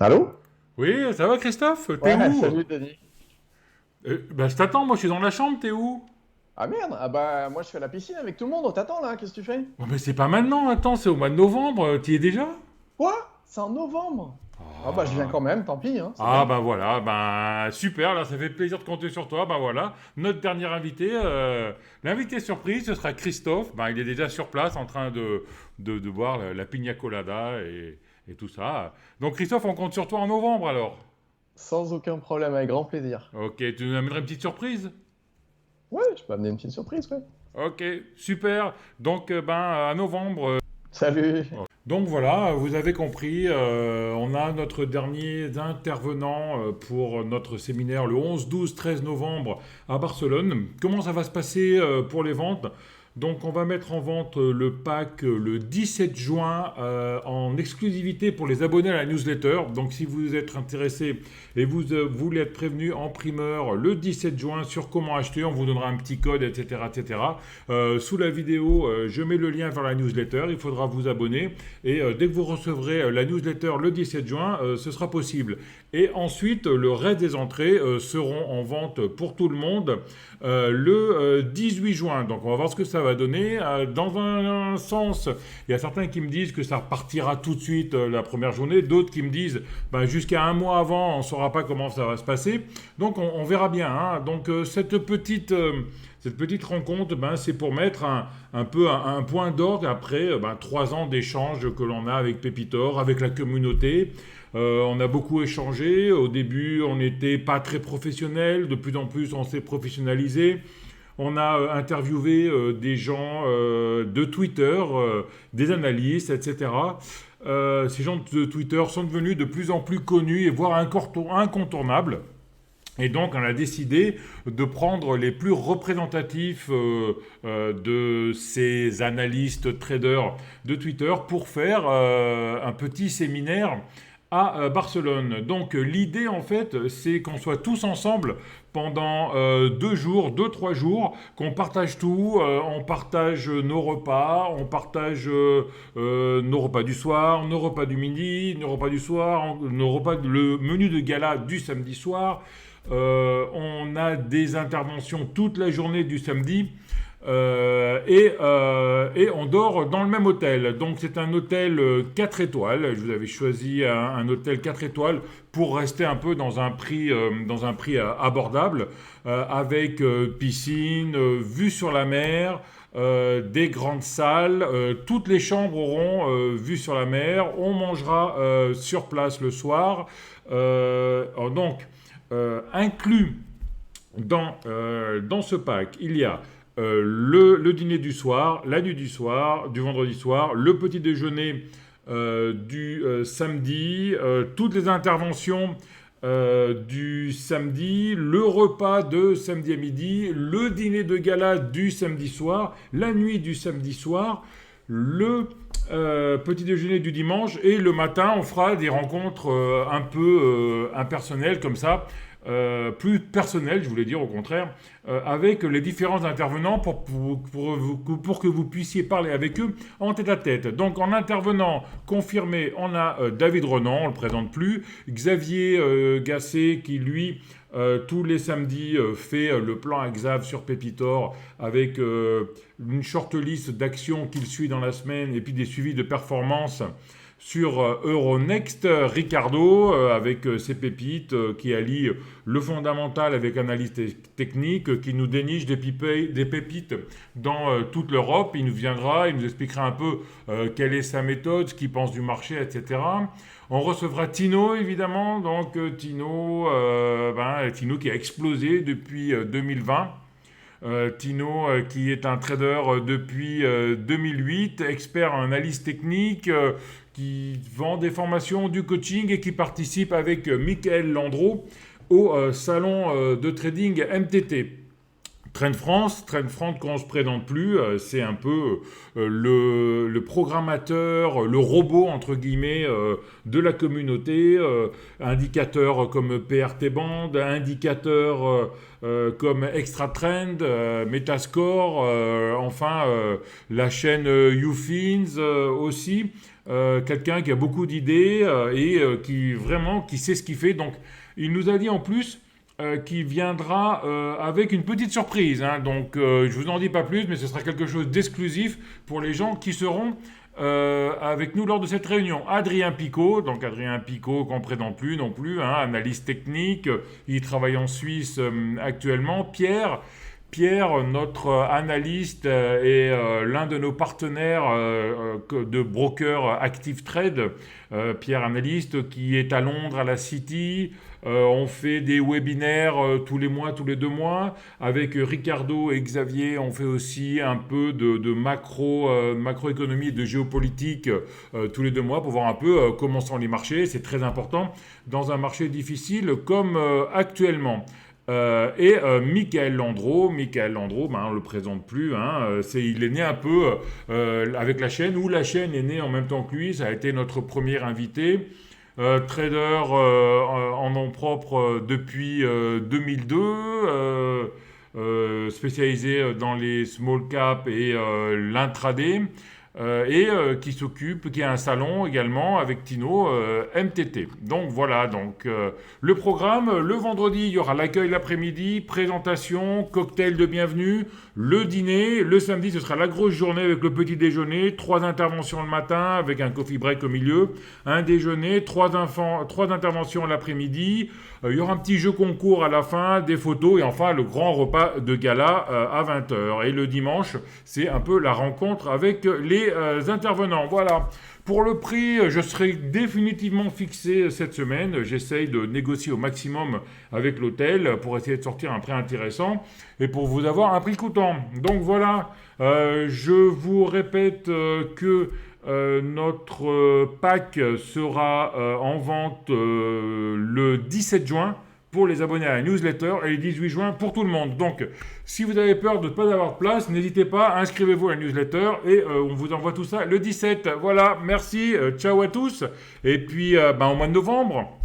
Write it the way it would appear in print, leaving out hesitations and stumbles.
Allô? Oui, ça va Christophe? T'es Ouais, où? salut Denis. Je t'attends, moi je suis dans la chambre, t'es où? Ah merde, ah bah moi je fais la piscine avec tout le monde, on t'attend là, qu'est-ce que tu fais? Oh, mais c'est pas maintenant, attends, c'est au mois de novembre, t'y es déjà? Quoi? C'est en novembre. Ah bah je viens Ah, quand même, tant pis, hein, c'est ah bien. bah voilà, ben super, là ça fait plaisir de compter sur toi, ben voilà. Notre dernier invité, l'invité surprise, ce sera Christophe, ben il est déjà sur place en train de boire la pina colada et tout ça. Donc Christophe, on compte sur toi en novembre alors. Sans aucun problème, avec grand plaisir. Ok, tu nous amènerais une petite surprise? Ouais, je peux amener une petite surprise, ouais. Ok, super. Donc à novembre. Salut. Donc voilà, vous avez compris, on a notre dernier intervenant pour notre séminaire le 11, 12, 13 novembre à Barcelone. Comment ça va se passer pour les ventes? Donc on va mettre en vente le pack le 17 juin en exclusivité pour les abonnés à la newsletter. Donc si vous êtes intéressé et vous voulez être prévenu en primeur le 17 juin sur comment acheter, on vous donnera un petit code, etc. etc. Sous la vidéo, je mets le lien vers la newsletter, il faudra vous abonner. Et dès que vous recevrez la newsletter le 17 juin, ce sera possible. Et ensuite, le reste des entrées seront en vente pour tout le monde le 18 juin. Donc on va voir ce que ça va donner. Dans un sens, il y a certains qui me disent que ça repartira tout de suite la première journée. D'autres qui me disent ben, jusqu'à un mois avant, on ne saura pas comment ça va se passer. Donc on verra bien. Hein. Donc cette petite rencontre, ben, c'est pour mettre un peu un point d'ordre après 3 ans d'échanges que l'on a avec Pépitor, avec la communauté. On a beaucoup échangé. Au début, on n'était pas très professionnel. De plus en plus, on s'est professionnalisé. On a interviewé des gens de Twitter, des analystes, etc. Ces gens de Twitter sont devenus de plus en plus connus et voire incontournables. Et donc, on a décidé de prendre les plus représentatifs de ces analystes traders de Twitter pour faire un petit séminaire à Barcelone. Donc, l'idée, en fait, c'est qu'on soit tous ensemble pendant 2 jours, 2, 3 jours, qu'on partage tout, on partage nos repas, on partage nos repas du soir, nos repas du midi, nos repas du soir, nos repas, le menu de gala du samedi soir. On a des interventions toute la journée du samedi. Et on dort dans le même hôtel. Donc c'est un hôtel 4 étoiles. Je vous avais choisi un hôtel 4 étoiles pour rester un peu dans un prix abordable, avec piscine, vue sur la mer, des grandes salles. Toutes les chambres auront vue sur la mer. On mangera sur place le soir. Donc inclus dans ce pack, il y a le dîner du soir, la nuit du soir, du vendredi soir, le petit déjeuner du samedi, toutes les interventions du samedi, le repas de samedi à midi, le dîner de gala du samedi soir, la nuit du samedi soir, le petit déjeuner du dimanche et le matin on fera des rencontres un peu impersonnelles comme ça, plus personnelles je voulais dire au contraire, avec les différents intervenants pour que vous puissiez parler avec eux en tête à tête. Donc en intervenant confirmé, on a David Renan, on le présente plus, Xavier Gasset qui lui tous les samedis fait le plan Exav sur Pépitor avec une shortlist d'actions qu'il suit dans la semaine et puis des suivis de performance sur Euronext. Ricardo avec ses pépites qui allie le fondamental avec analyse technique, qui nous déniche des pépites dans toute l'Europe. Il nous viendra, il nous expliquera un peu quelle est sa méthode, ce qu'il pense du marché, etc. On recevra Tino évidemment, donc Tino qui a explosé depuis 2020. Tino, qui est un trader depuis 2008, expert en analyse technique, qui vend des formations, du coaching et qui participe avec Michael Landreau au salon de trading MTT. Trend France, quand on se présente plus, c'est un peu le programmateur, le robot entre guillemets de la communauté, indicateur comme PRT Band, indicateur comme Extra Trend, Metascore, enfin la chaîne YouFins aussi. Quelqu'un qui a beaucoup d'idées qui sait ce qu'il fait. Donc il nous a dit en plus qui viendra avec une petite surprise, hein. Donc je vous en dis pas plus, mais ce sera quelque chose d'exclusif pour les gens qui seront avec nous lors de cette réunion. Adrien Picot, qu'on ne présente plus non plus, hein, analyste technique, il travaille en Suisse actuellement. Pierre, notre analyste et l'un de nos partenaires de broker Active Trade, Pierre analyste qui est à Londres à la City. On fait des webinaires tous les mois, tous les 2 mois. Avec Ricardo et Xavier, on fait aussi un peu de macroéconomie et de géopolitique tous les 2 mois pour voir un peu comment sont les marchés. C'est très important dans un marché difficile comme actuellement. Michael Landreau, on le présente plus, hein, il est né un peu avec la chaîne, ou la chaîne est née en même temps que lui, ça a été notre premier invité. Trader en nom propre depuis 2002, spécialisé dans les small cap et l'intraday. Qui a un salon également avec Tino MTT. Donc voilà, le programme. Le vendredi, il y aura l'accueil l'après-midi, présentation, cocktail de bienvenue, le dîner. Le samedi, ce sera la grosse journée avec le petit déjeuner, 3 interventions le matin avec un coffee break au milieu, un déjeuner, 3 interventions l'après-midi. Il y aura un petit jeu concours à la fin, des photos et enfin le grand repas de gala à 20h. Et le dimanche, c'est un peu la rencontre avec les intervenants. Voilà. Pour le prix, je serai définitivement fixé cette semaine. J'essaye de négocier au maximum avec l'hôtel pour essayer de sortir un prix intéressant et pour vous avoir un prix coûtant. Donc voilà, je vous répète que notre pack sera en vente le 17 juin pour les abonnés à la newsletter et le 18 juin pour tout le monde. Donc, si vous avez peur de ne pas avoir de place, n'hésitez pas, inscrivez-vous à la newsletter et on vous envoie tout ça le 17. Voilà, merci, ciao à tous et puis au mois de novembre.